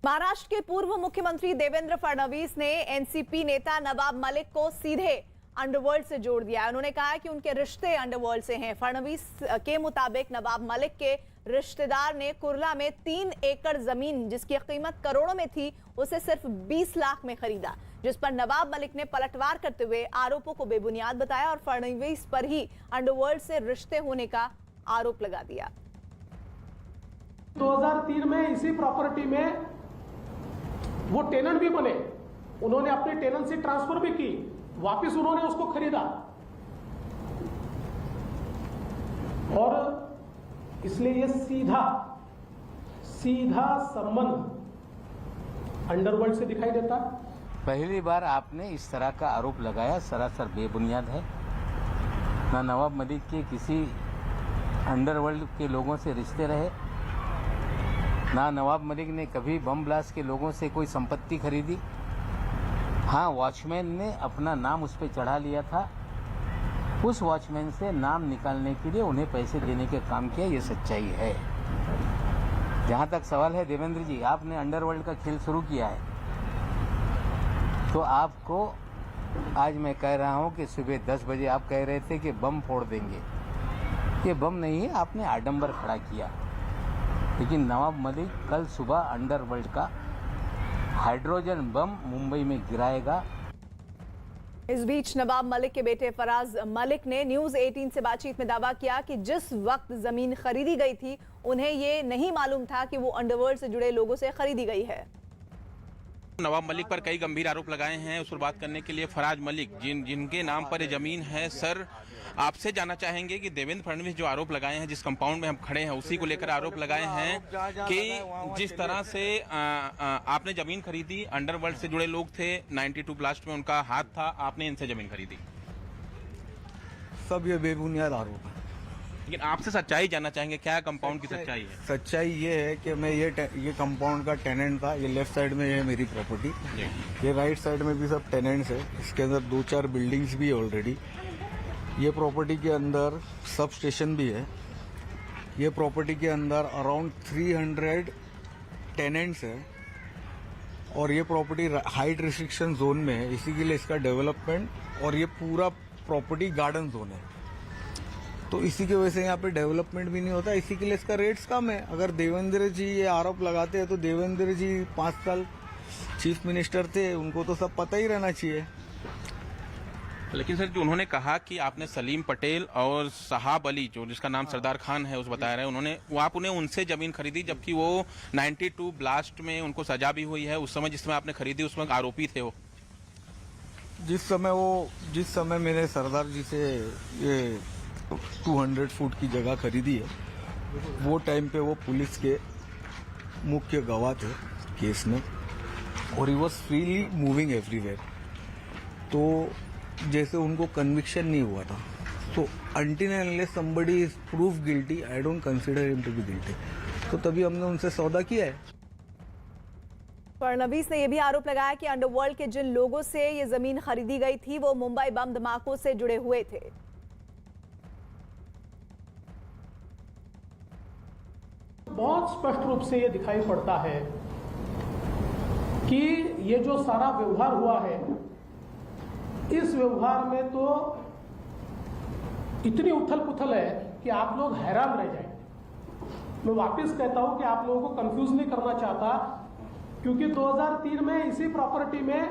महाराष्ट्र के पूर्व मुख्यमंत्री देवेंद्र फडणवीस ने एनसीपी नेता नवाब मलिक को सीधे अंडरवर्ल्ड से जोड़ दिया। उन्होंने कहा कि उनके रिश्ते अंडरवर्ल्ड से हैं। फडणवीस के मुताबिक नवाब मलिक के रिश्तेदार ने कुर्ला में 3 एकड़ जमीन जिसकी कीमत करोड़ों में थी उसे सिर्फ 20 लाख में खरीदा, जिस पर नवाब मलिक ने पलटवार करते हुए आरोपों को बेबुनियाद बताया और फडणवीस पर ही अंडरवर्ल्ड से रिश्ते होने का आरोप लगा दिया। 2003 में इसी प्रॉपर्टी में वो टेनेंट भी बने, उन्होंने अपनी टेनेंसी ट्रांसफर भी की, वापस उन्होंने उसको खरीदा और इसलिए ये सीधा संबंध अंडरवर्ल्ड से दिखाई देता। पहली बार आपने इस तरह का आरोप लगाया, सरासर बेबुनियाद है। ना नवाब मलिक के किसी अंडरवर्ल्ड के लोगों से रिश्ते रहे, ना नवाब मलिक ने कभी बम ब्लास्ट के लोगों से कोई संपत्ति खरीदी। हाँ, वॉचमैन ने अपना नाम उस पर चढ़ा लिया था, उस वॉचमैन से नाम निकालने के लिए उन्हें पैसे देने के काम किया, ये सच्चाई है। जहाँ तक सवाल है देवेंद्र जी, आपने अंडरवर्ल्ड का खेल शुरू किया है तो आपको आज मैं कह रहा हूँ कि सुबह 10 बजे आप कह रहे थे कि बम फोड़ देंगे। ये बम नहीं है, आपने आडंबर खड़ा किया। लेकिन नवाब मलिक कल सुबह अंडरवर्ल्ड का हाइड्रोजन बम मुंबई में गिराएगा। इस बीच नवाब मलिक के बेटे फराज मलिक ने न्यूज 18 से बातचीत में दावा किया कि जिस वक्त जमीन खरीदी गई थी उन्हें ये नहीं मालूम था कि वो अंडरवर्ल्ड से जुड़े लोगों से खरीदी गई है। नवाब मलिक पर कई गंभीर आरोप लगाए हैं। उस पर बात करने के लिए फराज मलिक जिनके नाम पर ये जमीन है, सर आपसे जानना चाहेंगे कि देवेंद्र फडणवीस जो आरोप लगाए हैं, जिस कंपाउंड में हम खड़े हैं उसी को लेकर आरोप लगाए हैं कि जिस तरह से आपने जमीन खरीदी, अंडरवर्ल्ड से जुड़े लोग थे, 92 ब्लास्ट में उनका हाथ था, आपने इनसे जमीन खरीदी। सब ये बेबुनियाद आरोप है। लेकिन आपसे सच्चाई जानना चाहेंगे, क्या कंपाउंड की सच्चाई है? सच्चाई ये है कि मैं ये कंपाउंड का टेनेंट था। ये लेफ्ट साइड में है मेरी प्रॉपर्टी, ये राइट साइड में भी सब टेनेंट्स है। इसके अंदर 2-4 बिल्डिंग्स भी है ऑलरेडी। ये प्रॉपर्टी के अंदर सब स्टेशन भी है। ये प्रॉपर्टी के अंदर अराउंड 300 टेनेंट्स है और ये प्रॉपर्टी हाइट रिस्ट्रिक्शन जोन में है, इसी के लिए इसका डेवलपमेंट और ये पूरा प्रॉपर्टी गार्डन जोन है, तो इसी की वजह से यहाँ पे डेवलपमेंट भी नहीं होता। इसी के लिए इसका रेट्स कम है। अगर देवेंद्र जी ये आरोप लगाते हैं तो देवेंद्र जी 5 साल चीफ मिनिस्टर थे, उनको तो सब पता ही रहना चाहिए। लेकिन सर, जो उन्होंने कहा कि आपने सलीम पटेल और साहब अली, जो जिसका नाम सरदार खान है, उस बताया रहे उन्होंने, आपने उनसे जमीन खरीदी, जबकि वो 92 ब्लास्ट में उनको सजा भी हुई है। उस समय जिस समय आपने खरीदी उसमें आरोपी थे वो। जिस समय मैंने सरदार जी से ये 200 फुट की जगह खरीदी है, वो टाइम पे वो पुलिस के मुख्य गवाह थे केस में और he was freely moving everywhere. तो जैसे उनको कन्विक्शन नहीं हुआ था, तो until and unless somebody is proved guilty, I don't consider him to be guilty। तो तभी हमने उनसे सौदा किया है। फडणवीस ने यह भी आरोप लगाया कि अंडरवर्ल्ड के जिन लोगों से ये जमीन खरीदी गई थी वो मुंबई बम धमाकों से जुड़े हुए थे। बहुत स्पष्ट रूप से ये दिखाई पड़ता है कि ये जो सारा व्यवहार हुआ है, इस व्यवहार में तो इतनी उथल पुथल है कि आप लोग हैरान रह जाएंगे। मैं वापस कहता हूं कि आप लोगों को कंफ्यूज नहीं करना चाहता, क्योंकि 2003 में इसी प्रॉपर्टी में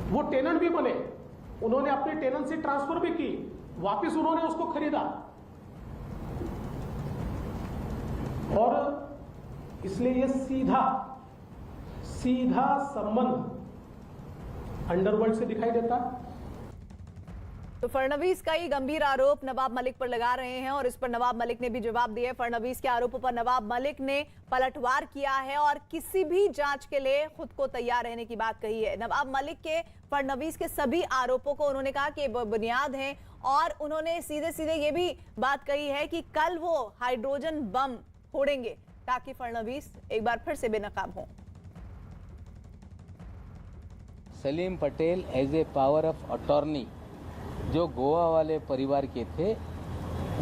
वो टेनेंट भी बने, उन्होंने अपनी टेनेंसी ट्रांसफर भी की, वापस उन्होंने उसको खरीदा और इसलिए ये सीधा संबंध अंडरवर्ल्ड से दिखाई देता। तो फडणवीस का ही गंभीर आरोप नवाब मलिक पर लगा रहे हैं और इस पर नवाब मलिक ने भी जवाब दिया है। फडणवीस के आरोपों पर नवाब मलिक ने पलटवार किया है और किसी भी जांच के लिए खुद को तैयार रहने की बात कही है। नवाब मलिक के फडणवीस के सभी आरोपों को उन्होंने कहा कि बुनियाद हैं और उन्होंने सीधे सीधे ये भी बात कही है कि कल वो हाइड्रोजन बम फोड़ेंगे ताकि फडणवीस एक बार फिर से बेनकाब हों। Salim Patel as a power of attorney जो गोवा वाले परिवार के थे,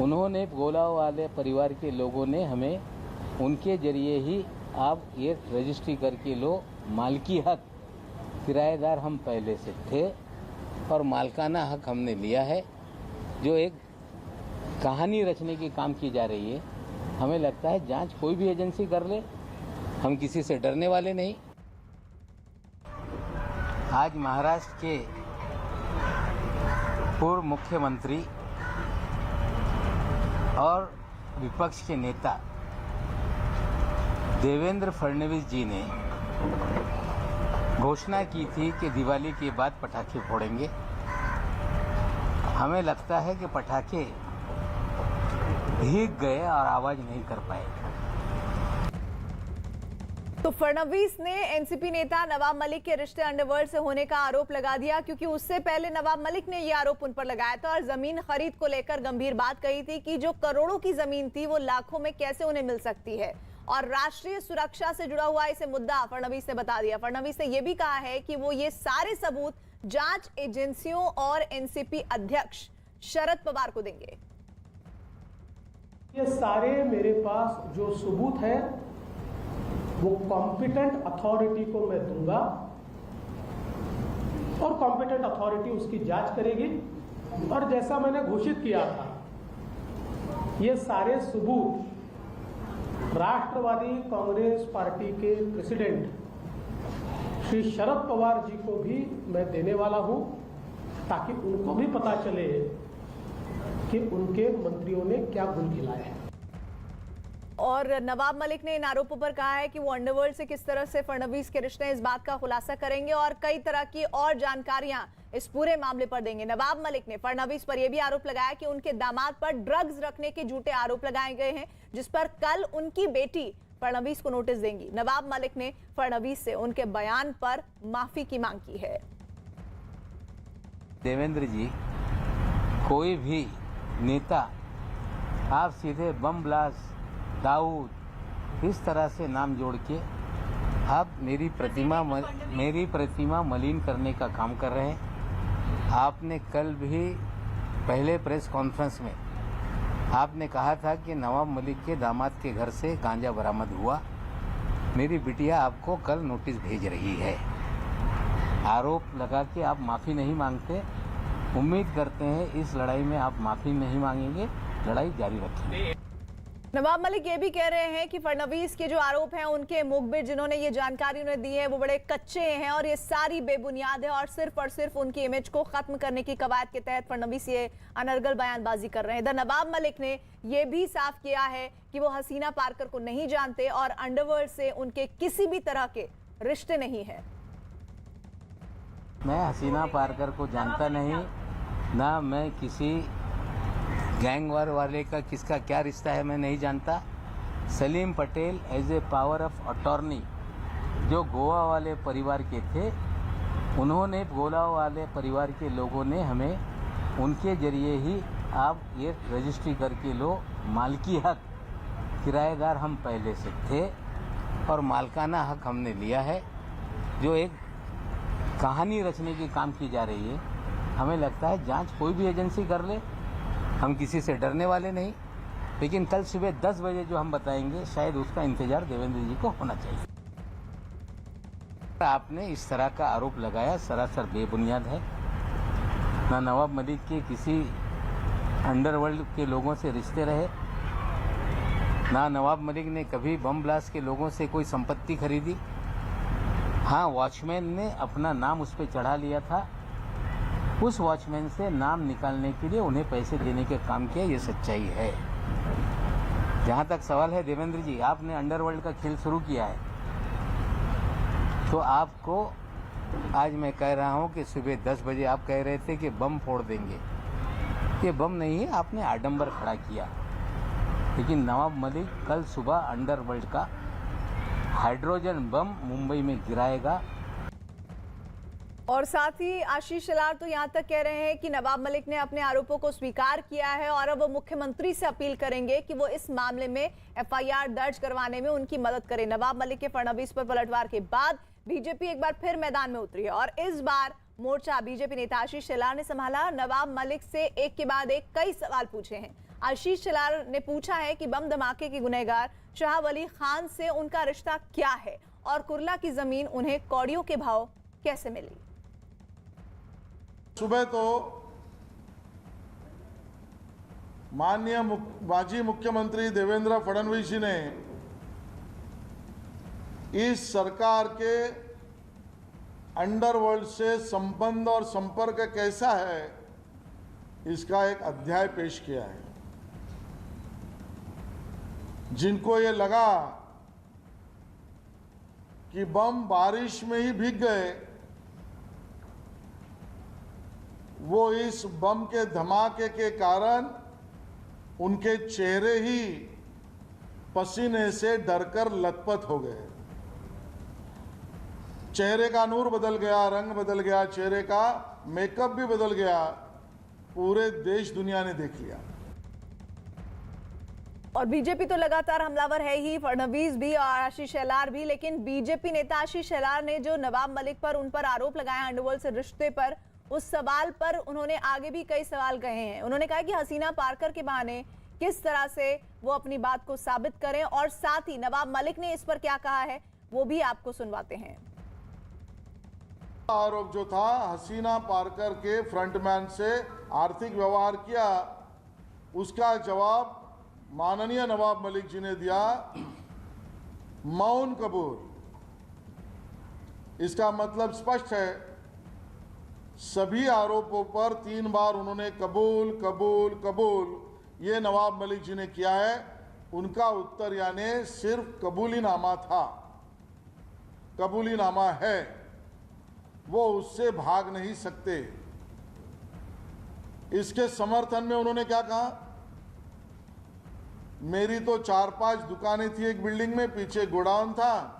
उन्होंने गोवा वाले परिवार के लोगों ने हमें उनके जरिए ही आप ये रजिस्ट्री करके लो, मालिकी हक किराएदार हम पहले से थे और मालकाना हक हमने लिया है। जो एक कहानी रचने की काम की जा रही है, हमें लगता है जांच कोई भी एजेंसी कर ले, हम किसी से डरने वाले नहीं। आज महाराष्ट्र के पूर्व मुख्यमंत्री और विपक्ष के नेता देवेंद्र फडणवीस जी ने घोषणा की थी कि दिवाली के बाद पटाखे फोड़ेंगे। हमें लगता है कि पटाखे भीग गए और आवाज नहीं कर पाए। तो फडणवीस ने एनसीपी नेता नवाब मलिक के रिश्ते अंडरवर्ल्ड से होने का आरोप लगा दिया, क्योंकि उससे पहले नवाब मलिक ने यह आरोप उन पर लगाया था और जमीन खरीद को लेकर गंभीर बात कही थी कि जो करोड़ों की जमीन थी वो लाखों में कैसे उन्हें मिल सकती है, और राष्ट्रीय सुरक्षा से जुड़ा हुआ इसे मुद्दा फडणवीस ने बता दिया। फडणवीस ने यह भी कहा है कि वो ये सारे सबूत जांच एजेंसियों और एनसीपी अध्यक्ष शरद पवार को देंगे। ये सारे मेरे पास जो सबूत है वो कॉम्पिटेंट अथॉरिटी को मैं दूंगा और कॉम्पिटेंट अथॉरिटी उसकी जांच करेगी। और जैसा मैंने घोषित किया था, ये सारे सबूत राष्ट्रवादी कांग्रेस पार्टी के प्रेसिडेंट श्री शरद पवार जी को भी मैं देने वाला हूं, ताकि उनको भी पता चले कि उनके मंत्रियों ने क्या गुल खिलाया है। और नवाब मलिक ने इन आरोपों पर कहा है कि वो अंडरवर्ल्ड से किस तरह से फडणवीस के रिश्ते हैं, इस बात का खुलासा करेंगे और कई तरह की और जानकारियां इस पूरे मामले पर देंगे। नवाब मलिक ने फडणवीस पर यह भी आरोप लगाया कि उनके दामाद पर ड्रग्स रखने के झूठे आरोप लगाए गए हैं, जिस पर कल उनकी बेटी फडणवीस को नोटिस देंगी। नवाब मलिक ने फडणवीस से उनके बयान पर माफी की मांग की है। देवेंद्र जी, कोई भी नेता आप सीधे बम ब्लास्ट, दाऊद, इस तरह से नाम जोड़ के आप मेरी प्रतिमा मलिन करने का काम कर रहे हैं। आपने कल भी पहले प्रेस कॉन्फ्रेंस में आपने कहा था कि नवाब मलिक के दामाद के घर से गांजा बरामद हुआ। मेरी बिटिया आपको कल नोटिस भेज रही है। आरोप लगा के आप माफ़ी नहीं मांगते। उम्मीद करते हैं इस लड़ाई में आप माफ़ी नहीं मांगेंगे, लड़ाई जारी रखेंगे। नवाब मलिक ये भी कह रहे हैं कि फडणवीस के जो आरोप हैं, उनके मुखबिर जिन्होंने ये जानकारी उन्हें दी है वो बड़े कच्चे हैं और ये सारी बेबुनियाद है और सिर्फ उनकी इमेज को खत्म करने की कवायद के तहत फडणवीस ये अनर्गल बयानबाजी कर रहे हैं। इधर नवाब मलिक ने ये भी साफ किया है कि वो हसीना पारकर को नहीं जानते और अंडरवर्ल्ड से उनके किसी भी तरह के रिश्ते नहीं है। मैं हसीना पारकर को जानता नहीं, ना मैं किसी गैंग वार वाले का किसका क्या रिश्ता है मैं नहीं जानता। Salim Patel as a power of attorney जो गोवा वाले परिवार के थे, उन्होंने गोवा वाले परिवार के लोगों ने हमें उनके जरिए ही आप ये रजिस्ट्री करके लो, मालिकी हक किराएदार हम पहले से थे और मालकाना हक हमने लिया है। जो एक कहानी रचने की काम की जा रही है, हमें लगता है जांच कोई भी एजेंसी कर ले, हम किसी से डरने वाले नहीं। लेकिन कल सुबह 10 बजे जो हम बताएंगे, शायद उसका इंतजार देवेंद्र जी को होना चाहिए। आपने इस तरह का आरोप लगाया, सरासर बेबुनियाद है। ना नवाब मलिक के किसी अंडरवर्ल्ड के लोगों से रिश्ते रहे, ना नवाब मलिक ने कभी बम ब्लास्ट के लोगों से कोई संपत्ति खरीदी। हाँ, वॉचमैन ने अपना नाम उस पर चढ़ा लिया था, उस वॉचमैन से नाम निकालने के लिए उन्हें पैसे देने के काम किया, ये सच्चाई है। जहाँ तक सवाल है देवेंद्र जी, आपने अंडरवर्ल्ड का खेल शुरू किया है, तो आपको आज मैं कह रहा हूँ कि सुबह 10 बजे आप कह रहे थे कि बम फोड़ देंगे। ये बम नहीं है, आपने आडंबर खड़ा किया। लेकिन नवाब मलिक कल सुबह अंडरवर्ल्ड का हाइड्रोजन बम मुंबई में गिराएगा। और साथ ही आशीष शेलार तो यहां तक कह रहे हैं कि नवाब मलिक ने अपने आरोपों को स्वीकार किया है और अब वो मुख्यमंत्री से अपील करेंगे कि वो इस मामले में एफआईआर दर्ज करवाने में उनकी मदद करें। नवाब मलिक के फडणवीस पर पलटवार के बाद बीजेपी एक बार फिर मैदान में उतरी है और इस बार मोर्चा बीजेपी नेता आशीष शेलार ने संभाला। नवाब मलिक से एक के बाद एक कई सवाल पूछे हैं। आशीष शेलार ने पूछा है कि बम धमाके के गुनहगार शाह वली खान से उनका रिश्ता क्या है और कुर्ला की जमीन उन्हें कौड़ियों के भाव कैसे मिली। सुबह तो माननीय माजी मुख्यमंत्री देवेंद्र फडणवीस जी ने इस सरकार के अंडरवर्ल्ड से संबंध और संपर्क कैसा है इसका एक अध्याय पेश किया है। जिनको ये लगा कि बम बारिश में ही भीग गए, वो इस बम के धमाके के कारण उनके चेहरे ही पसीने से डरकर लथपथ हो गए। चेहरे का नूर बदल गया, रंग बदल गया, चेहरे का मेकअप भी बदल गया। पूरे देश दुनिया ने देख लिया। और बीजेपी तो लगातार हमलावर है ही, फडणवीस भी और आशीष शेलार भी। लेकिन बीजेपी नेता आशीष शेलार ने जो नवाब मलिक पर उन पर आरोप लगाया अंडरवर्ल्ड से रिश्ते पर, उस सवाल पर उन्होंने आगे भी कई सवाल कहे हैं। उन्होंने कहा कि हसीना पारकर के बहाने किस तरह से वो अपनी बात को साबित करें, और साथ ही नवाब मलिक ने इस पर क्या कहा है वो भी आपको सुनवाते हैं। आरोप जो था हसीना पारकर के फ्रंटमैन से आर्थिक व्यवहार किया, उसका जवाब माननीय नवाब मलिक जी ने दिया मौन कबूल। इसका मतलब स्पष्ट है, सभी आरोपों पर 3 बार उन्होंने कबूल कबूल कबूल ये नवाब मलिक जी ने किया है। उनका उत्तर यानी सिर्फ कबूलीनामा था, कबूलीनामा है, वो उससे भाग नहीं सकते। इसके समर्थन में उन्होंने क्या कहा, मेरी तो 4-5 दुकानें थी एक बिल्डिंग में, पीछे गोडाउन था।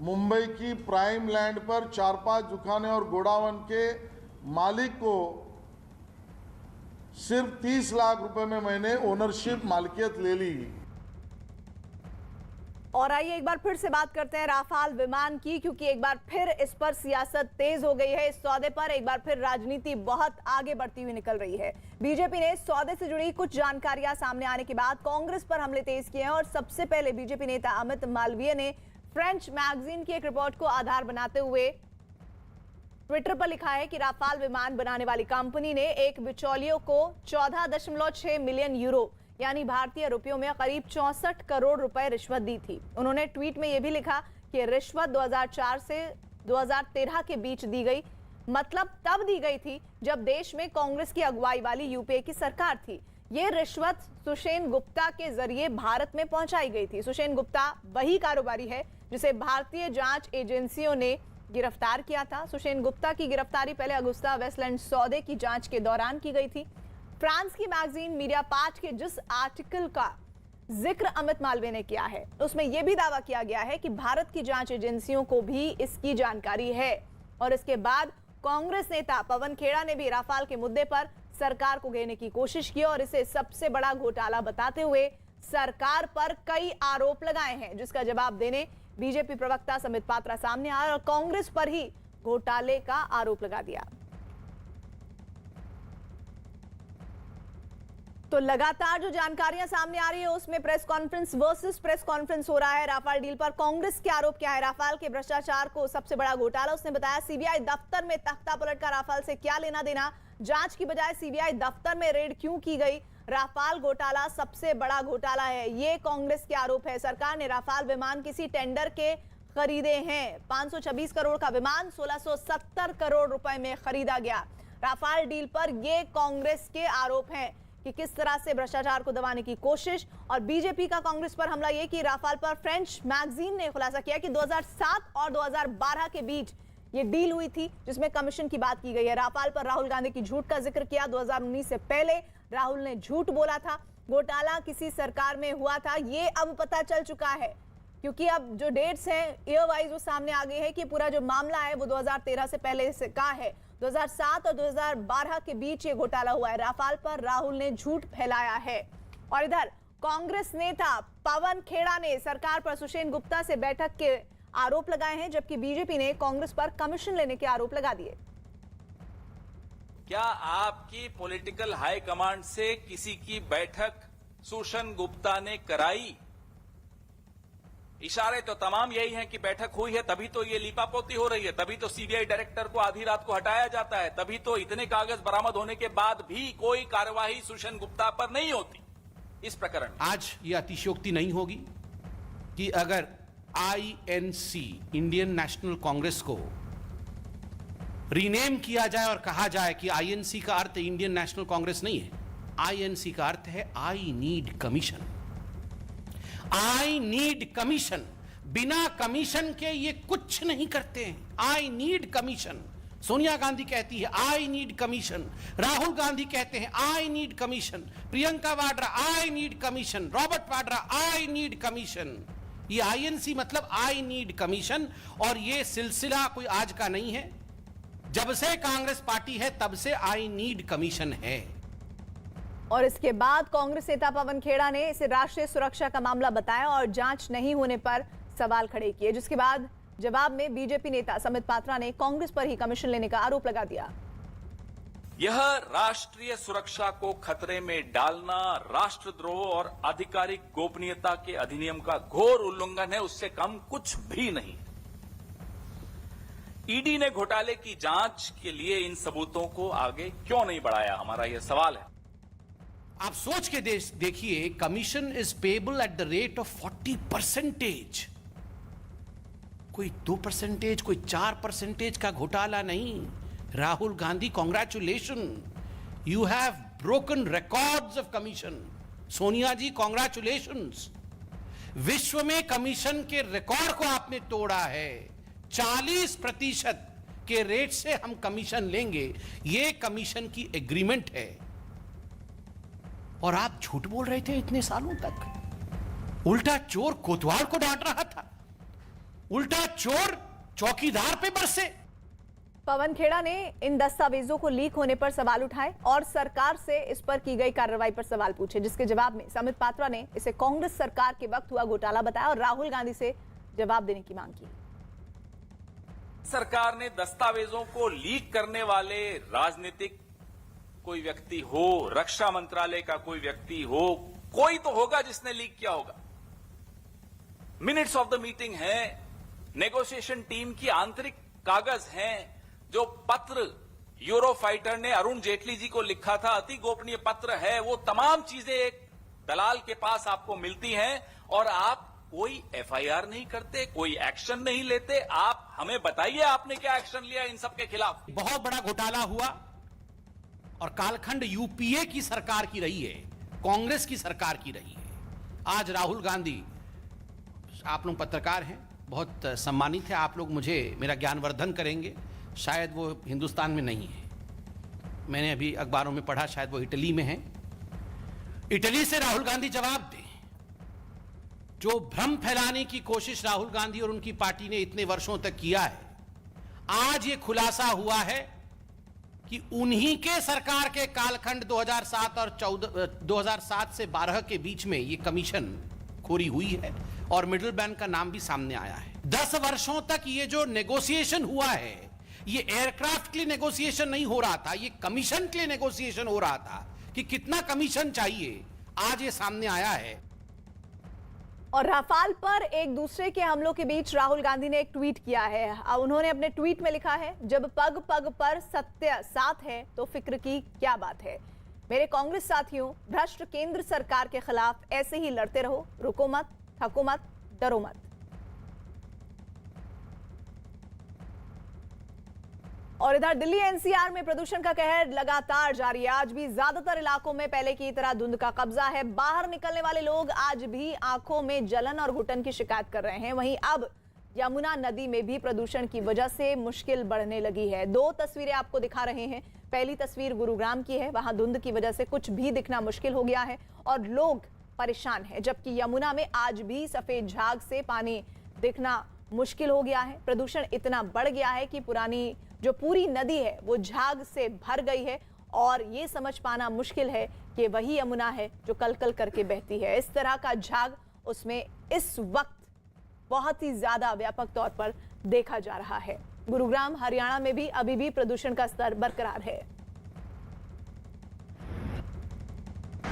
मुंबई की प्राइम लैंड पर 4-5 दुकानें और गोडाउन के मालिक को सिर्फ 30 लाख रुपए में मैंने ओनरशिप मालिकियत ले ली। और आइए एक बार फिर से बात करते हैं राफाल विमान की, क्योंकि एक बार फिर इस पर सियासत तेज हो गई है। इस सौदे पर एक बार फिर राजनीति बहुत आगे बढ़ती हुई निकल रही है। बीजेपी ने इस सौदे से जुड़ी कुछ जानकारियां सामने आने के बाद कांग्रेस पर हमले तेज किए हैं। और सबसे पहले बीजेपी नेता अमित मालवीय ने फ्रेंच मैगजीन की एक रिपोर्ट को आधार बनाते हुए ट्विटर पर लिखा है कि राफाल विमान बनाने वाली कंपनी ने एक बिचौलियों को 14.6 मिलियन यूरो यानी भारतीय रुपयों में करीब 64 करोड़ रुपए रिश्वत दी थी। उन्होंने ट्वीट में यह भी लिखा कि रिश्वत 2004 से 2013 के बीच दी गई, मतलब तब दी गई थी जब देश में कांग्रेस की अगुवाई वाली यूपीए की सरकार थी। ये रिश्वत सुषेन गुप्ता के जरिए भारत में पहुंचाई गई थी। सुषेन गुप्ता वही कारोबारी है जिसे भारतीय जांच एजेंसियों ने गिरफ्तार किया था। सुषेन गुप्ता की गिरफ्तारी पहले अगुस्ता वेस्टलैंड सौदे की जांच के दौरान की गई थी। फ्रांस की मैगजीन मीडिया पार्ट के जिस आर्टिकल का जिक्र अमित मालवीय ने किया है, उसमें यह भी दावा किया गया है कि भारत की जांच एजेंसियों को भी इसकी जानकारी है। और इसके बाद कांग्रेस नेता पवन खेड़ा ने भी राफाल के मुद्दे पर सरकार को घेरने की कोशिश की और इसे सबसे बड़ा घोटाला बताते हुए सरकार पर कई आरोप लगाए हैं, जिसका जवाब देने बीजेपी प्रवक्ता समित पात्रा सामने आए और कांग्रेस पर ही घोटाले का आरोप लगा दिया। तो लगातार जो जानकारियां सामने आ रही है उसमें press conference versus press conference हो रहा है। राफाल डील पर कांग्रेस के आरोप क्या है, राफाल के भ्रष्टाचार को सबसे बड़ा घोटाला। उसने बताया सीबीआई दफ्तर में तख्ता पलट का राफाल से क्या लेना देना, जांच की बजाय सीबीआई दफ्तर में रेड क्यों की गई, राफाल घोटाला सबसे बड़ा घोटाला है, ये कांग्रेस के आरोप है। सरकार ने राफाल विमान किसी टेंडर के खरीदे हैं। 526 करोड़ का विमान 1670 करोड़ रुपए में खरीदा गया। राफाल डील पर ये कांग्रेस के आरोप हैं कि किस तरह से भ्रष्टाचार को दबाने की कोशिश। और बीजेपी का कांग्रेस पर हमला यह कि राफाल पर फ्रेंच मैगजीन ने खुलासा किया कि 2007 और 2012 के बीच ये डील हुई थी जिसमें कमीशन की बात की गई है। राफाल पर राहुल गांधी की झूठ का जिक्र किया। 2019 से पहले राहुल ने झूठ बोला था। घोटाला किसी सरकार में हुआ था, ये अब पता चल चुका है, क्योंकि अब जो डेट्स हैं ईयर वाइज वो सामने आ गए हैं कि पूरा जो मामला है वो 2013 से पहले से का है। 2007 और 2012 के बीच ये घोटाला हुआ है। राफाल पर राहुल ने झूठ फैलाया है। और इधर कांग्रेस नेता पवन खेड़ा ने सरकार पर सुषेन गुप्ता से बैठक के आरोप लगाए हैं, जबकि बीजेपी ने कांग्रेस पर कमीशन लेने के आरोप लगा दिए। क्या आपकी पॉलिटिकल हाई कमांड से किसी की बैठक सुषेन गुप्ता ने कराई? इशारे तो तमाम यही हैं कि बैठक हुई है तभी तो ये लीपापोती हो रही है, तभी तो सीबीआई डायरेक्टर को आधी रात को हटाया जाता है, तभी तो इतने कागज बरामद होने के बाद भी कोई कार्यवाही सुषेण गुप्ता पर नहीं होती इस प्रकरण में। आज ये अतिशयोक्ति नहीं होगी कि अगर आईएनसी इंडियन नेशनल कांग्रेस को रीनेम किया जाए और कहा जाए कि आईएनसी का अर्थ इंडियन नेशनल कांग्रेस नहीं है, आईएनसी का अर्थ है I need commission. I need commission, बिना कमीशन के ये कुछ नहीं करते हैं। I need commission, Sonia Gandhi कहती है I need commission, Rahul Gandhi कहते हैं I need commission, Priyanka Vadra I need commission, Robert Vadra I need commission. ये आईएनसी मतलब आई नीड कमीशन। और ये सिलसिला कोई आज का नहीं है, जब से कांग्रेस पार्टी है तब से आई नीड कमीशन है। और इसके बाद कांग्रेस नेता पवन खेड़ा ने इसे राष्ट्रीय सुरक्षा का मामला बताया और जांच नहीं होने पर सवाल खड़े किए, जिसके बाद जवाब में बीजेपी नेता समित पात्रा ने कांग्रेस पर ही कमीशन लेने का आरोप लगा दिया। यह राष्ट्रीय सुरक्षा को खतरे में डालना राष्ट्रद्रोह और आधिकारिक गोपनीयता के अधिनियम का घोर उल्लंघन है, उससे कम कुछ भी नहीं। ईडी ने घोटाले की जांच के लिए इन सबूतों को आगे क्यों नहीं बढ़ाया, हमारा यह सवाल है। आप सोच के देखिए, commission is payable at the rate of 40%। कोई 2%, कोई 4% का घोटाला नहीं। Rahul Gandhi, congratulation, you have broken records of commission. Sonia ji, congratulations, विश्व में कमीशन के रिकॉर्ड को आपने तोड़ा है। 40% के रेट से हम कमीशन लेंगे, यह कमीशन की एग्रीमेंट है। और आप झूठ बोल रहे थे इतने सालों तक। उल्टा चोर कोतवाल को डांट रहा था, उल्टा चोर चौकीदार पे बरसे। पवन खेड़ा ने इन दस्तावेजों को लीक होने पर सवाल उठाए और सरकार से इस पर की गई कार्रवाई पर सवाल पूछे, जिसके जवाब में समित पात्रा ने इसे कांग्रेस सरकार के वक्त हुआ घोटाला बताया और राहुल गांधी से जवाब देने की मांग की। सरकार ने दस्तावेजों को लीक करने वाले राजनीतिक कोई व्यक्ति हो, रक्षा मंत्रालय का कोई व्यक्ति हो, कोई तो होगा जिसने लीक किया होगा। मिनट्स ऑफ द मीटिंग है, नेगोशिएशन टीम की आंतरिक कागज हैं, जो पत्र यूरोफाइटर ने अरुण जेटली जी को लिखा था, अति गोपनीय पत्र है। वो तमाम चीजें एक दलाल के पास आपको मिलती हैं और आप कोई एफआईआर नहीं करते, कोई एक्शन नहीं लेते। आप हमें बताइए आपने क्या एक्शन लिया इन सब के खिलाफ। बहुत बड़ा घोटाला हुआ और कालखंड यूपीए की सरकार की रही है, कांग्रेस की सरकार की रही है। आज राहुल गांधी, आप लोग पत्रकार हैं, बहुत सम्मानित है, आप लोग मुझे मेरा ज्ञानवर्धन करेंगे। शायद वो हिंदुस्तान में नहीं है, मैंने अभी अखबारों में पढ़ा शायद वो इटली में है। इटली से राहुल गांधी जवाब दें। जो भ्रम फैलाने की कोशिश राहुल गांधी और उनकी पार्टी ने इतने वर्षों तक किया है, आज ये खुलासा हुआ है कि उन्हीं के सरकार के कालखंड 2007 और 2007 से 12 के बीच में ये कमीशन खोरी हुई है और मिडिल मैन का नाम भी सामने आया है। 10 वर्षों तक ये जो नेगोशिएशन हुआ है, ये एयरक्राफ्ट के लिए नेगोशिएशन नहीं हो रहा था, ये कमीशन के लिए नेगोशिएशन हो रहा था कि कितना कमीशन चाहिए। आज ये सामने आया है। और राफाल पर एक दूसरे के हमलों के बीच राहुल गांधी ने एक ट्वीट किया है। उन्होंने अपने ट्वीट में लिखा है, जब पग पग पर सत्य साथ है तो फिक्र की क्या बात है। मेरे कांग्रेस साथियों, भ्रष्ट केंद्र सरकार के खिलाफ ऐसे ही लड़ते रहो, रुको मत, थको मत, डरो मत। और इधर दिल्ली एनसीआर में प्रदूषण का कहर लगातार जारी है। आज भी ज्यादातर इलाकों में पहले की तरह धुंध का कब्जा है। बाहर निकलने वाले लोग आज भी आंखों में जलन और घुटन की शिकायत कर रहे हैं। वहीं अब यमुना नदी में भी प्रदूषण की वजह से मुश्किल बढ़ने लगी है। 2 तस्वीरें आपको दिखा रहे हैं। पहली तस्वीर गुरुग्राम की है, वहां धुंध की वजह से कुछ भी दिखना मुश्किल हो गया है और लोग परेशान हैं, जबकि यमुना में आज भी सफेद झाग से पानी दिखना मुश्किल हो गया है। प्रदूषण इतना बढ़ गया है कि जो पूरी नदी है वो झाग से भर गई है और ये समझ पाना मुश्किल है कि वही यमुना है जो कल-कल करके बहती है। इस तरह का झाग उसमें इस वक्त बहुत ही ज्यादा व्यापक तौर पर देखा जा रहा है। गुरुग्राम हरियाणा में भी अभी भी प्रदूषण का स्तर बरकरार है।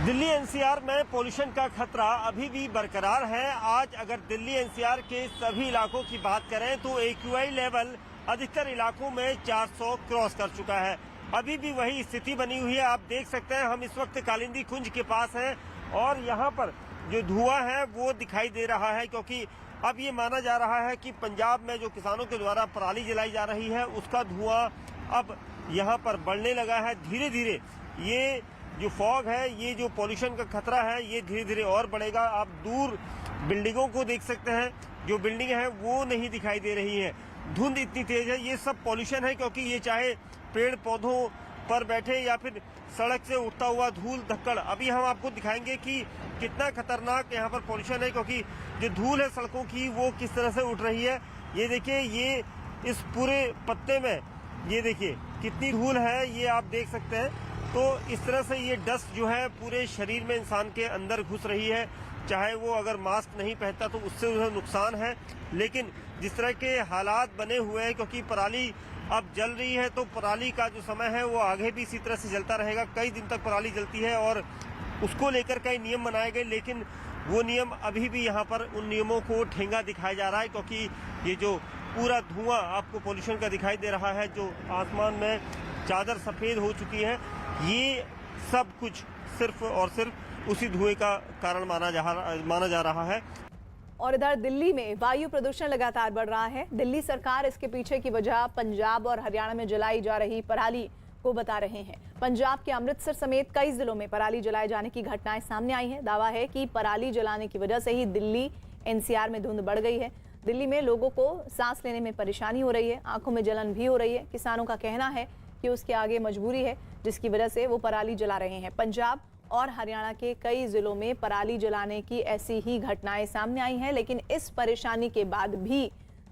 दिल्ली एनसीआर में पोल्यूशन का खतरा अभी भी बरकरार है। आज अगर दिल्ली एनसीआर के सभी इलाकों की बात करें तो एक्यूआई लेवल अधिकतर इलाकों में 400 क्रॉस कर चुका है। अभी भी वही स्थिति बनी हुई है। आप देख सकते हैं हम इस वक्त कालिंदी कुंज के पास हैं और यहाँ पर जो धुआं है वो दिखाई दे रहा है, क्योंकि अब ये माना जा रहा है कि पंजाब में जो किसानों के द्वारा पराली जलाई जा रही है उसका धुआं अब यहाँ पर बढ़ने लगा है। धीरे धीरे ये जो फॉग है, ये जो पॉल्यूशन का खतरा है, ये धीरे धीरे और बढ़ेगा। आप दूर बिल्डिंगों को देख सकते हैं, जो बिल्डिंग है वो नहीं दिखाई दे रही है। धुंध इतनी तेज है, ये सब पॉल्यूशन है, क्योंकि ये चाहे पेड़ पौधों पर बैठे या फिर सड़क से उठता हुआ धूल धक्कड़। अभी हम आपको दिखाएंगे कि कितना खतरनाक यहाँ पर पॉल्यूशन है, क्योंकि जो धूल है सड़कों की वो किस तरह से उठ रही है। ये देखिए, ये इस पूरे पत्ते में ये देखिए कितनी धूल है, ये आप देख सकते हैं। तो इस तरह से ये डस्ट जो है पूरे शरीर में इंसान के अंदर घुस रही है। चाहे वो अगर मास्क नहीं पहनता तो उससे उसे नुकसान है, लेकिन जिस तरह के हालात बने हुए हैं, क्योंकि पराली अब जल रही है तो पराली का जो समय है वो आगे भी इसी तरह से जलता रहेगा। कई दिन तक पराली जलती है और उसको लेकर कई नियम बनाए गए, लेकिन वो नियम अभी भी यहाँ पर उन नियमों को ठेंगा दिखाया जा रहा है, क्योंकि ये जो पूरा धुआं आपको पोल्यूशन का दिखाई दे रहा है, जो आसमान में चादर सफ़ेद हो चुकी है, ये सब कुछ सिर्फ और सिर्फ उसी धुएं का कारण माना जा रहा है। और इधर दिल्ली में वायु प्रदूषण लगातार बढ़ रहा है। दिल्ली सरकार इसके पीछे की वजह पंजाब और हरियाणा में जलाई जा रही पराली को बता रहे हैं। पंजाब के अमृतसर समेत कई जिलों में पराली जलाए जाने की घटनाएं सामने आई हैं। दावा है कि पराली जलाने की वजह से ही दिल्ली एनसीआर में धुंध बढ़ गई है। दिल्ली में लोगों को सांस लेने में परेशानी हो रही है, आंखों में जलन भी हो रही है। किसानों का कहना है कि उसके आगे मजबूरी है, जिसकी वजह से वो पराली जला रहे हैं। पंजाब और हरियाणा के कई जिलों में पराली जलाने की ऐसी ही घटनाएं सामने आई हैं, लेकिन इस परेशानी के बाद भी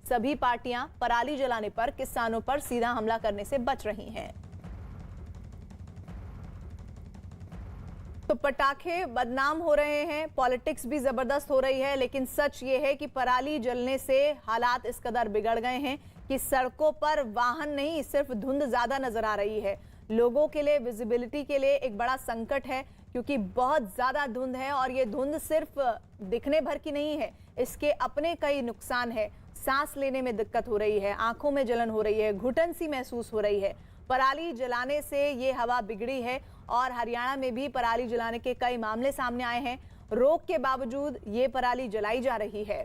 सभी पार्टियां पराली जलाने पर किसानों पर सीधा हमला करने से बच रही हैं। तो पटाखे बदनाम हो रहे हैं, पॉलिटिक्स भी जबरदस्त हो रही है, लेकिन सच ये है कि पराली जलने से हालात इस कदर बिगड़ गए हैं कि सड़कों पर वाहन नहीं, सिर्फ धुंध ज्यादा नजर आ रही है। लोगों के लिए, विजिबिलिटी के लिए एक बड़ा संकट है, क्योंकि बहुत ज्यादा धुंध है और ये धुंध सिर्फ दिखने भर की नहीं है, इसके अपने कई नुकसान है। सांस लेने में दिक्कत हो रही है, आंखों में जलन हो रही है, घुटन सी महसूस हो रही है। पराली जलाने से ये हवा बिगड़ी है और हरियाणा में भी पराली जलाने के कई मामले सामने आए हैं। रोक के बावजूद ये पराली जलाई जा रही है।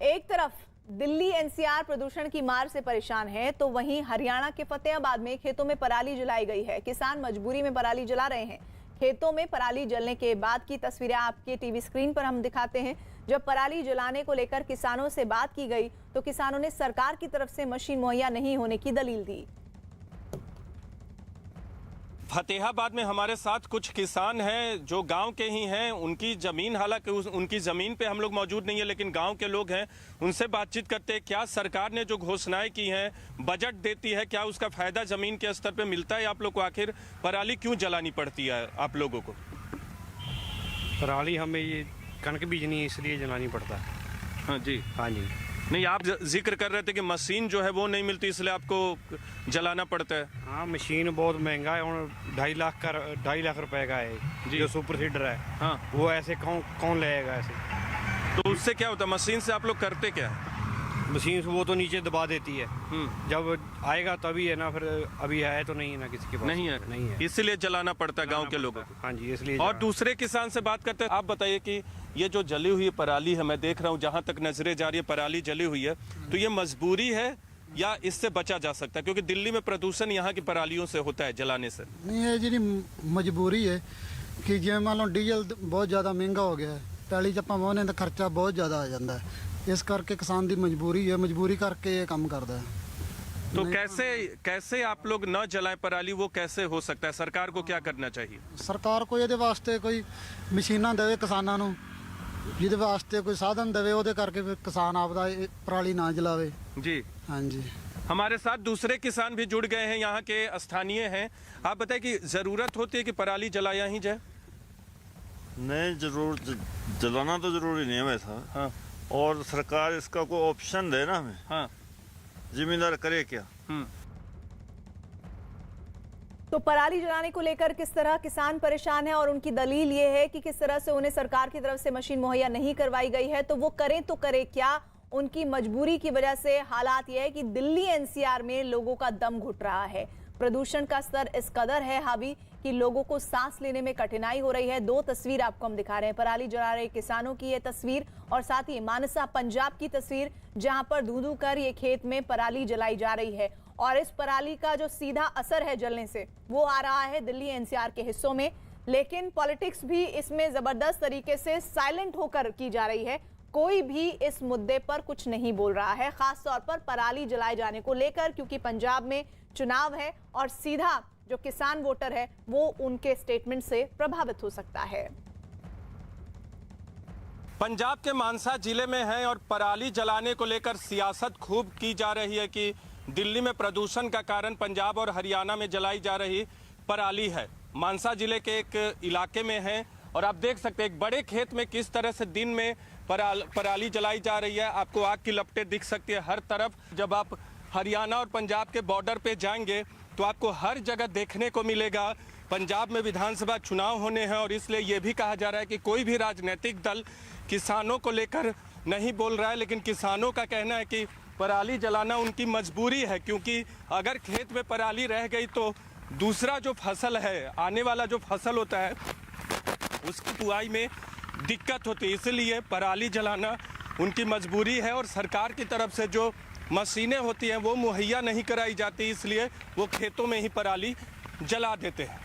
एक तरफ दिल्ली एनसीआर प्रदूषण की मार से परेशान है, तो वहीं हरियाणा के फतेहाबाद में खेतों में पराली जलाई गई है। किसान मजबूरी में पराली जला रहे हैं। खेतों में पराली जलने के बाद की तस्वीरें आपके टीवी स्क्रीन पर हम दिखाते हैं। जब पराली जलाने को लेकर किसानों से बात की गई तो किसानों ने सरकार की तरफ से मशीन मुहैया नहीं होने की दलील दी। फतेहाबाद में हमारे साथ कुछ किसान हैं जो गांव के ही हैं। उनकी ज़मीन, हालांकि उनकी ज़मीन पे हम लोग मौजूद नहीं है, लेकिन गांव के लोग हैं। उनसे बातचीत करते हैं। क्या सरकार ने जो घोषणाएं की हैं, बजट देती है, क्या उसका फ़ायदा ज़मीन के स्तर पे मिलता है आप लोग को? आखिर पराली क्यों जलानी पड़ती है आप लोगों को? पराली हमें ये कनक बीजनी है, इसलिए जलानी पड़ता है। हाँ जी, हाँ जी। नहीं, आप जिक्र कर रहे थे कि मशीन जो है वो नहीं मिलती, इसलिए आपको जलाना पड़ता है। हाँ, मशीन बहुत महंगा है और 2.5 लाख रुपए का है जो सुपर सीडर है। हाँ, वो ऐसे कौन लेगा ऐसे? तो उससे क्या होता है? मशीन से आप लोग करते क्या है? मशीन से वो तो नीचे दबा देती है, जब आएगा तभी है ना, फिर अभी है तो नहीं है ना किसी के पास। नहीं है, इसीलिए जलाना पड़ता है गांव के लोगों को। हाँ जी, इसलिए। और दूसरे किसान से बात करते हैं। आप बताइए कि ये जो जली हुई पराली है, मैं देख रहा हूँ जहाँ तक नजरें जा रही है पराली जली हुई है, तो ये मजबूरी है या इससे बचा जा सकता है? क्योंकि दिल्ली में प्रदूषण यहाँ की परालियों से होता है, जलाने से। नहीं, ये जी मजबूरी है कि जिवें मान लो डीजल बहुत ज़्यादा महंगा हो गया है, पैली च पाने का खर्चा बहुत ज़्यादा आ जाता है, इस करके किसान की मजबूरी है, मजबूरी करके ये काम करता है। तो कैसे आप लोग न जलाएं पराली, वो कैसे हो सकता है? सरकार को क्या करना चाहिए? सरकार को ये वास्ते कोई मशीनां देवे किसानों को, जिहदे वास्ते कोई साधन देवे, ਉਹਦੇ करके फिर किसान आपदा पराली ना जलावे जी। हाँ जी। हमारे साथ दूसरे किसान भी जुड़ गए हैं, यहाँ के स्थानीय हैं। आप बताएं कि जरूरत होती है कि पराली जलाया ही जाए? नहीं, जरूर जलाना तो जरूरी नहीं है वैसा। हाँ। और सरकार इसका कोई ऑप्शन दे ना हमें। हाँ। जिम्मेदार करे क्या? तो पराली जलाने को लेकर किस तरह किसान परेशान है और उनकी दलील ये है कि किस तरह से उन्हें सरकार की तरफ से मशीन मुहैया नहीं करवाई गई है, तो वो करें तो करें क्या। उनकी मजबूरी की वजह से हालात ये है कि दिल्ली एनसीआर में लोगों का दम घुट रहा है। प्रदूषण का स्तर इस कदर है हावी कि लोगों को सांस लेने में कठिनाई हो रही है। दो तस्वीर आपको हम दिखा रहे हैं, पराली जला रहे किसानों की ये तस्वीर और साथ ही मानसा पंजाब की तस्वीर, जहां पर धू-धू कर ये खेत में पराली जलाई जा रही है और इस पराली का जो सीधा असर है जलने से वो आ रहा है दिल्ली एनसीआर के हिस्सों में। लेकिन पॉलिटिक्स भी इसमें जबरदस्त तरीके से साइलेंट होकर की जा रही है। कोई भी इस मुद्दे पर कुछ नहीं बोल रहा है, खास तौर पर पराली जलाए जाने को लेकर, क्योंकि पंजाब में चुनाव है और सीधा जो किसान वोटर है वो उनके स्टेटमेंट से प्रभावित हो सकता है। पंजाब के मानसा जिले में है और पराली जलाने को लेकर सियासत खूब की जा रही है कि दिल्ली में प्रदूषण का कारण पंजाब और हरियाणा में जलाई जा रही पराली है। मानसा जिले के एक इलाके में है और आप देख सकते हैं एक बड़े खेत में किस तरह से दिन में पराली जलाई जा रही है। आपको आग की लपटें दिख सकती है हर तरफ। जब आप हरियाणा और पंजाब के बॉर्डर पे जाएंगे तो आपको हर जगह देखने को मिलेगा। पंजाब में विधानसभा चुनाव होने हैं और इसलिए ये भी कहा जा रहा है कि कोई भी राजनीतिक दल किसानों को लेकर नहीं बोल रहा है, लेकिन किसानों का कहना है कि पराली जलाना उनकी मजबूरी है, क्योंकि अगर खेत में पराली रह गई तो दूसरा जो फसल है, आने वाला जो फसल होता है, उसकी बुआई में दिक्कत होती है। इसलिए पराली जलाना उनकी मजबूरी है और सरकार की तरफ से जो मशीनें होती हैं वो मुहैया नहीं कराई जाती, इसलिए वो खेतों में ही पराली जला देते हैं।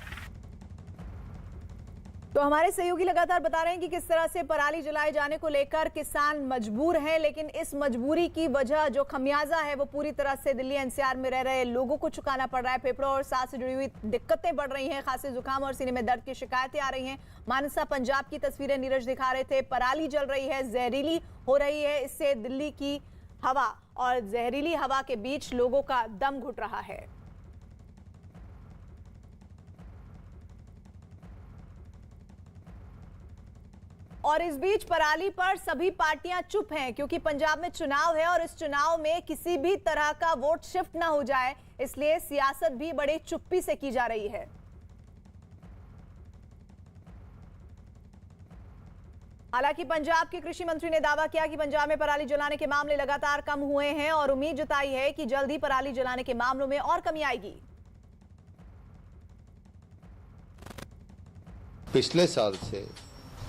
तो हमारे सहयोगी लगातार बता रहे हैं कि किस तरह से पराली जलाए जाने को लेकर किसान मजबूर हैं, लेकिन इस मजबूरी की वजह जो खमियाजा है वो पूरी तरह से दिल्ली एनसीआर में रह रहे लोगों को चुकाना पड़ रहा है। फेफड़ों और सांस से जुड़ी हुई दिक्कतें बढ़ रही हैं, खांसी जुकाम और सीने में दर्द की शिकायतें आ रही हैं। मानसा पंजाब की तस्वीरें नीरज दिखा रहे थे, पराली जल रही है, जहरीली हो रही है, इससे दिल्ली की हवा और जहरीली हवा के बीच लोगों का दम घुट रहा है। और इस बीच पराली पर सभी पार्टियां चुप हैं, क्योंकि पंजाब में चुनाव है और इस चुनाव में किसी भी तरह का वोट शिफ्ट ना हो जाए, इसलिए सियासत भी बड़े चुप्पी से की जा रही है। हालांकि पंजाब के कृषि मंत्री ने दावा किया कि पंजाब में पराली जलाने के मामले लगातार कम हुए हैं और उम्मीद जताई है कि जल्द ही पराली जलाने के मामलों में और कमी आएगी। पिछले साल से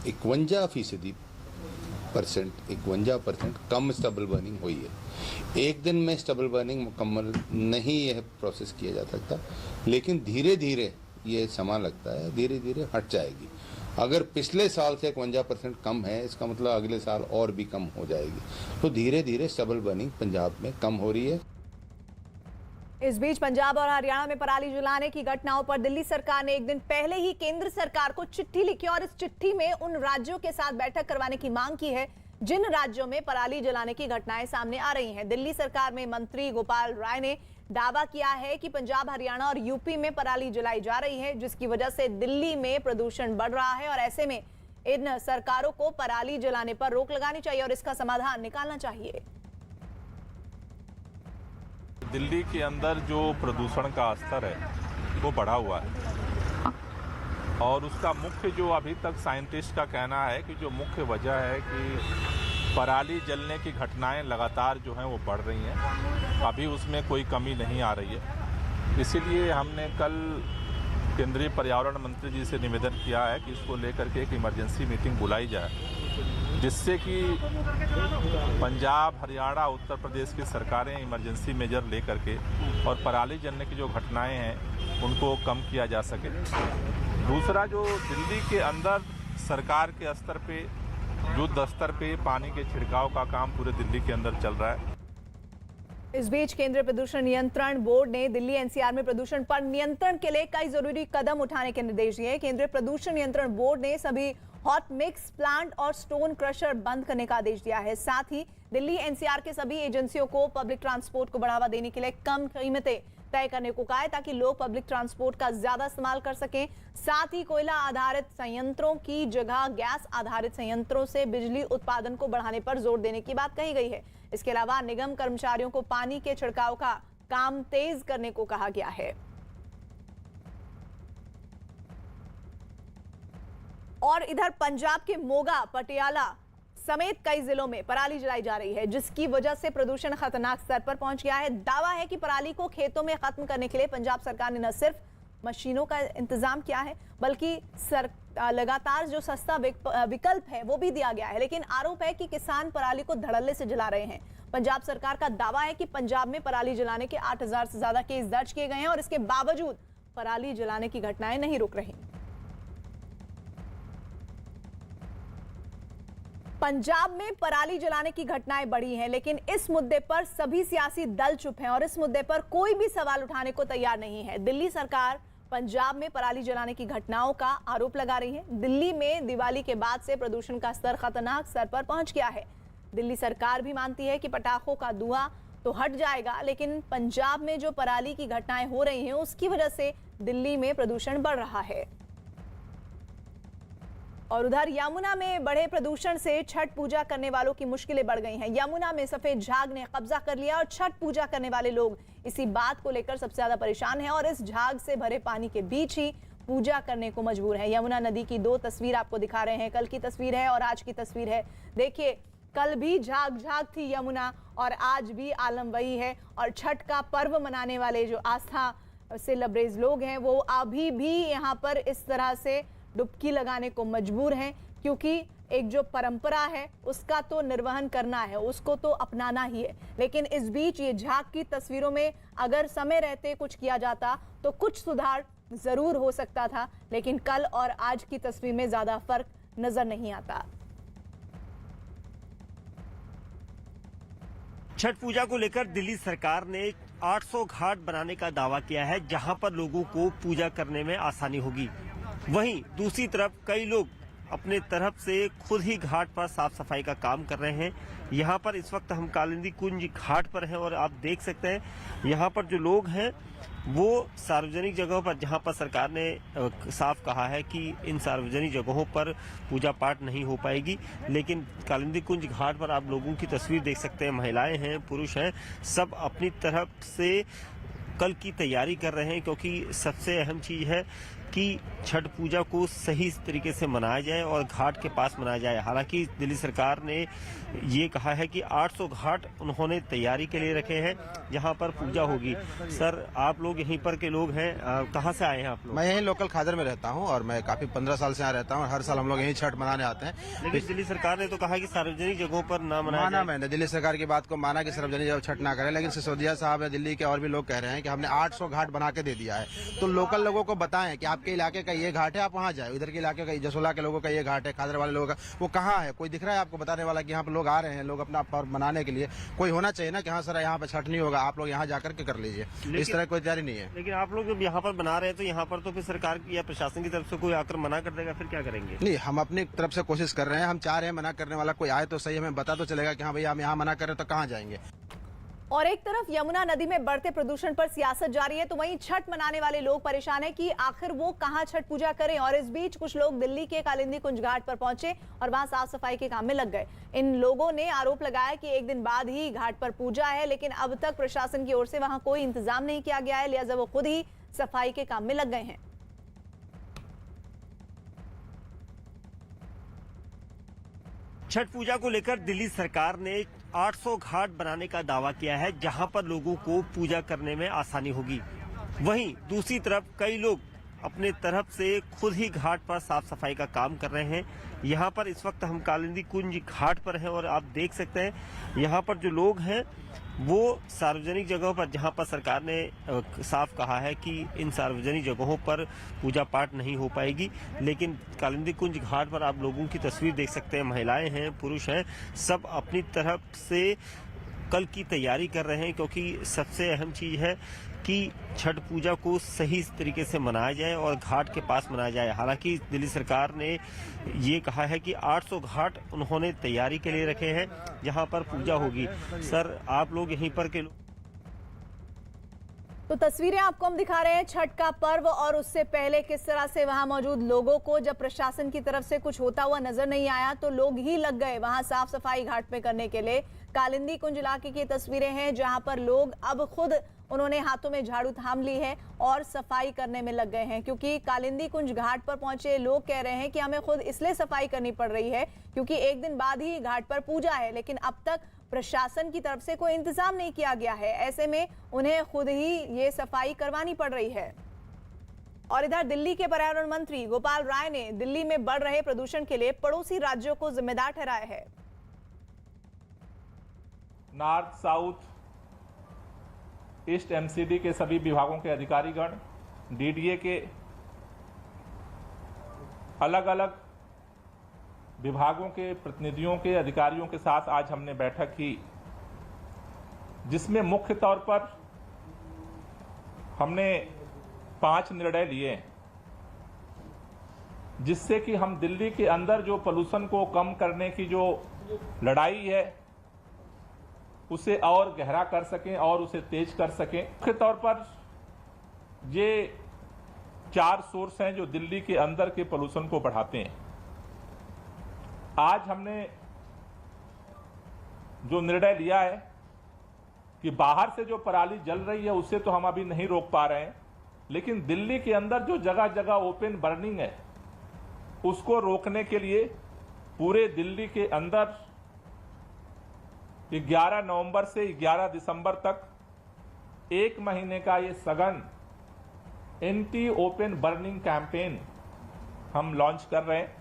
51% कम स्टबल बर्निंग हुई है। एक दिन में स्टबल बर्निंग मुकम्मल नहीं यह प्रोसेस किया जा सकता, लेकिन धीरे धीरे ये समय लगता है, धीरे धीरे हट जाएगी। अगर पिछले साल से 51% कम है, इसका मतलब अगले साल और भी कम हो जाएगी। तो धीरे धीरे स्टबल बर्निंग पंजाब में कम हो रही है। इस बीच पंजाब और हरियाणा में पराली जलाने की घटनाओं पर दिल्ली सरकार ने एक दिन पहले ही केंद्र सरकार को चिट्ठी लिखी और इस चिट्ठी में उन राज्यों के साथ बैठक करवाने की मांग की है जिन राज्यों में पराली जलाने की घटनाएं सामने आ रही हैं। दिल्ली सरकार में मंत्री गोपाल राय ने दावा किया है कि पंजाब, हरियाणा और यूपी में पराली जलाई जा रही है, जिसकी वजह से दिल्ली में प्रदूषण बढ़ रहा है और ऐसे में इन सरकारों को पराली जलाने पर रोक लगानी चाहिए और इसका समाधान निकालना चाहिए। दिल्ली के अंदर जो प्रदूषण का स्तर है वो बढ़ा हुआ है और उसका मुख्य जो अभी तक साइंटिस्ट का कहना है कि जो मुख्य वजह है कि पराली जलने की घटनाएं लगातार जो हैं वो बढ़ रही हैं, अभी उसमें कोई कमी नहीं आ रही है। इसीलिए हमने कल केंद्रीय पर्यावरण मंत्री जी से निवेदन किया है कि इसको लेकर के एक इमरजेंसी मीटिंग बुलाई जाए, जिससे कि पंजाब, हरियाणा, उत्तर प्रदेश की सरकारें इमरजेंसी मेजर लेकर के और पराली जलने की जो घटनाएं हैं उनको कम किया जा सके। दूसरा, जो दिल्ली के अंदर सरकार के स्तर पे, युद्ध स्तर पे पानी के छिड़काव का काम पूरे दिल्ली के अंदर चल रहा है। इस बीच केंद्रीय प्रदूषण नियंत्रण बोर्ड ने दिल्ली एनसीआर में प्रदूषण पर नियंत्रण के लिए कई जरूरी कदम उठाने के निर्देश दिए। केंद्रीय प्रदूषण नियंत्रण बोर्ड ने सभी हॉट मिक्स प्लांट और स्टोन क्रशर बंद करने का आदेश दिया है। साथ ही दिल्ली एनसीआर के सभी एजेंसियों को पब्लिक ट्रांसपोर्ट को बढ़ावा देने के लिए कम कीमतें तय करने को कहा है, ताकि लोग पब्लिक ट्रांसपोर्ट का ज्यादा इस्तेमाल कर सकें। साथ ही कोयला आधारित संयंत्रों की जगह गैस आधारित संयंत्रों से बिजली उत्पादन को बढ़ाने पर जोर देने की बात कही गई है। इसके अलावा निगम कर्मचारियों को पानी के छिड़काव का काम तेज करने को कहा गया है। और इधर पंजाब के मोगा, पटियाला समेत कई जिलों में पराली जलाई जा रही है, जिसकी वजह से प्रदूषण खतरनाक स्तर पर पहुंच गया है। दावा है कि पराली को खेतों में खत्म करने के लिए पंजाब सरकार ने न सिर्फ मशीनों का इंतजाम किया है, बल्कि लगातार जो सस्ता विकल्प है वो भी दिया गया है। लेकिन आरोप है कि किसान पराली को धड़ल्ले से जला रहे हैं। पंजाब सरकार का दावा है कि पंजाब में पराली जलाने के 8000 से ज्यादा केस दर्ज किए गए हैं और इसके बावजूद पराली जलाने की घटनाएं नहीं रुक रही। पंजाब में पराली जलाने की घटनाएं बढ़ी हैं, लेकिन इस मुद्दे पर सभी सियासी दल चुप हैं और इस मुद्दे पर कोई भी सवाल उठाने को तैयार नहीं है। दिल्ली सरकार पंजाब में पराली जलाने की घटनाओं का आरोप लगा रही है। दिल्ली में दिवाली के बाद से प्रदूषण का स्तर खतरनाक स्तर पर पहुंच गया है। दिल्ली सरकार भी मानती है कि पटाखों का धुआं तो हट जाएगा, लेकिन पंजाब में जो पराली की घटनाएं हो रही हैं उसकी वजह से दिल्ली में प्रदूषण बढ़ रहा है। और उधर यमुना में बढ़े प्रदूषण से छठ पूजा करने वालों की मुश्किलें बढ़ गई हैं। यमुना में सफेद झाग ने कब्जा कर लिया और छठ पूजा करने वाले लोग इसी बात को लेकर सबसे ज्यादा परेशान हैं और इस झाग से भरे पानी के बीच ही पूजा करने को मजबूर है। यमुना नदी की दो तस्वीर आपको दिखा रहे हैं, कल की तस्वीर है और आज की तस्वीर है। देखिए, कल भी झाग थी यमुना और आज भी आलम वही है। और छठ का पर्व मनाने वाले जो आस्था से लबरेज लोग हैं वो अभी भी यहाँ पर इस तरह से डुबकी लगाने को मजबूर हैं, क्योंकि एक जो परंपरा है उसका तो निर्वहन करना है, उसको तो अपनाना ही है। लेकिन इस बीच ये झाग की तस्वीरों में अगर समय रहते कुछ किया जाता तो कुछ सुधार जरूर हो सकता था, लेकिन कल और आज की तस्वीर में ज्यादा फर्क नजर नहीं आता। छठ पूजा को लेकर दिल्ली सरकार ने 800 घाट बनाने का दावा किया है, जहां पर लोगों को पूजा करने में आसानी होगी। वहीं दूसरी तरफ कई लोग अपने तरफ से खुद ही घाट पर साफ सफाई का काम कर रहे हैं। यहाँ पर इस वक्त हम कालिंदी कुंज घाट पर हैं और आप देख सकते हैं यहाँ पर जो लोग हैं वो सार्वजनिक जगहों पर, जहाँ पर सरकार ने साफ कहा है कि इन सार्वजनिक जगहों पर पूजा पाठ नहीं हो पाएगी, लेकिन कालिंदी कुंज घाट पर आप लोगों की तस्वीर देख सकते हैं। महिलाएं हैं, पुरुष हैं, सब अपनी तरफ से कल की तैयारी कर रहे हैं, क्योंकि सबसे अहम चीज है कि छठ पूजा को सही तरीके से मनाया जाए और घाट के पास मनाया जाए। हालांकि दिल्ली सरकार ने ये कहा है कि 800 घाट उन्होंने तैयारी के लिए रखे हैं जहां पर पूजा होगी। सर, आप लोग यहीं पर के लोग हैं, कहां से आए हैं आप लोग? मैं यहीं लोकल खादर में रहता हूं और मैं काफी 15 साल से यहाँ रहता हूं और हर साल हम लोग यहीं छठ मनाने आते हैं। लेकिन दिल्ली सरकार ने तो कहा कि सार्वजनिक जगहों पर ना मनाया जाए। मैंने दिल्ली सरकार की बात को माना कि सार्वजनिक जगह छठ ना करें, लेकिन सिसोदिया साहब या दिल्ली के और भी लोग कह रहे हैं कि हमने 800 घाट बना के दे दिया है। तो लोकल लोगों को बताएं कि आपके इलाके का ये घाट है, आप वहाँ जाए। इधर के इलाके का, जसोला के लोगों का ये घाट है, खादर वाले लोगों का वो कहाँ है? कोई दिख रहा है आपको बताने वाला कि यहाँ पे लोग आ रहे हैं? लोग अपना पर्व मनाने के लिए कोई होना चाहिए ना कि हाँ सर यहाँ पे छठ नहीं होगा, आप लोग यहाँ जाकर के कर लीजिए। इस तरह कोई तैयारी नहीं है। लेकिन आप लोग जब यहाँ पर बना रहे हैं तो यहाँ पर तो फिर सरकार या प्रशासन की तरफ से कोई आकर मना कर देगा, फिर क्या करेंगे? नहीं, हम अपनी तरफ से कोशिश कर रहे हैं। हम चाह रहे हैं मना करने वाला कोई आए तो सही, हमें बता तो चलेगा कि हाँ भैया हम यहाँ मना कर रहे हैं तो कहाँ जाएंगे। और एक तरफ यमुना नदी में बढ़ते प्रदूषण पर सियासत जारी है, तो वहीं छठ मनाने वाले लोग परेशान हैं कि आखिर वो कहां छठ पूजा करें। और इस बीच कुछ लोग दिल्ली के कालिंदी कुंज घाट पर पहुंचे और वहां साफ सफाई के काम में लग गए। इन लोगों ने आरोप लगाया कि एक दिन बाद ही घाट पर पूजा है, लेकिन अब तक प्रशासन की ओर से वहां कोई इंतजाम नहीं किया गया है, लिहाजा वो खुद ही सफाई के काम में लग गए हैं। छठ पूजा को लेकर दिल्ली सरकार ने 800 घाट बनाने का दावा किया है, जहां पर लोगों को पूजा करने में आसानी होगी। वहीं दूसरी तरफ कई लोग अपने तरफ से खुद ही घाट पर साफ सफाई का काम कर रहे हैं। यहाँ पर इस वक्त हम कालिंदी कुंज घाट पर हैं और आप देख सकते हैं यहाँ पर जो लोग हैं वो सार्वजनिक जगहों पर, जहां पर सरकार ने साफ कहा है कि इन सार्वजनिक जगहों पर पूजा पाठ नहीं हो पाएगी, लेकिन कालिंदी कुंज घाट पर आप लोगों की तस्वीर देख सकते हैं। महिलाएं हैं, पुरुष हैं, सब अपनी तरफ से कल की तैयारी कर रहे हैं, क्योंकि सबसे अहम चीज है कि छठ पूजा को सही तरीके से मनाया जाए और घाट के पास मनाया जाए। हालांकि दिल्ली सरकार ने ये कहा है कि 800 घाट उन्होंने तैयारी के लिए रखे हैं जहां पर पूजा होगी। सर, आप लोग यहीं पर के तो तस्वीरें आपको हम दिखा रहे हैं छठ का पर्व और उससे पहले किस तरह से वहां मौजूद लोगों को जब प्रशासन की तरफ से कुछ होता हुआ नजर नहीं आया तो लोग ही लग गए वहां साफ सफाई घाट पे करने के लिए। कालिंदी कुंज इलाके की तस्वीरें हैं जहां पर लोग अब खुद उन्होंने हाथों में झाड़ू थाम ली है और सफाई करने में लग गए हैं, क्योंकि कालिंदी कुंज घाट पर पहुंचे लोग कह रहे हैं कि हमें खुद इसलिए सफाई करनी पड़ रही है क्योंकि एक दिन बाद ही घाट पर पूजा है, लेकिन अब तक प्रशासन की तरफ से कोई इंतजाम नहीं किया गया है। ऐसे में उन्हें खुद ही ये सफाई करवानी पड़ रही है। और इधर दिल्ली के पर्यावरण मंत्री गोपाल राय ने दिल्ली में बढ़ रहे प्रदूषण के लिए पड़ोसी राज्यों को जिम्मेदार ठहराया है। नॉर्थ, साउथ, ईस्ट एमसीडी के सभी विभागों के अधिकारीगण, डीडीए के अलग अलग विभागों के प्रतिनिधियों के अधिकारियों के साथ आज हमने बैठक की, जिसमें मुख्य तौर पर हमने 5 निर्णय लिए, जिससे कि हम दिल्ली के अंदर जो पोल्यूशन को कम करने की जो लड़ाई है उसे और गहरा कर सकें और उसे तेज कर सकें। मुख्य तौर पर ये 4 सोर्स हैं जो दिल्ली के अंदर के पोल्यूशन को बढ़ाते हैं। आज हमने जो निर्णय लिया है कि बाहर से जो पराली जल रही है उसे तो हम अभी नहीं रोक पा रहे हैं, लेकिन दिल्ली के अंदर जो जगह जगह ओपन बर्निंग है उसको रोकने के लिए पूरे दिल्ली के अंदर 11 नवंबर से 11 दिसंबर तक 1 महीने का ये सघन एंटी ओपन बर्निंग कैंपेन हम लॉन्च कर रहे हैं।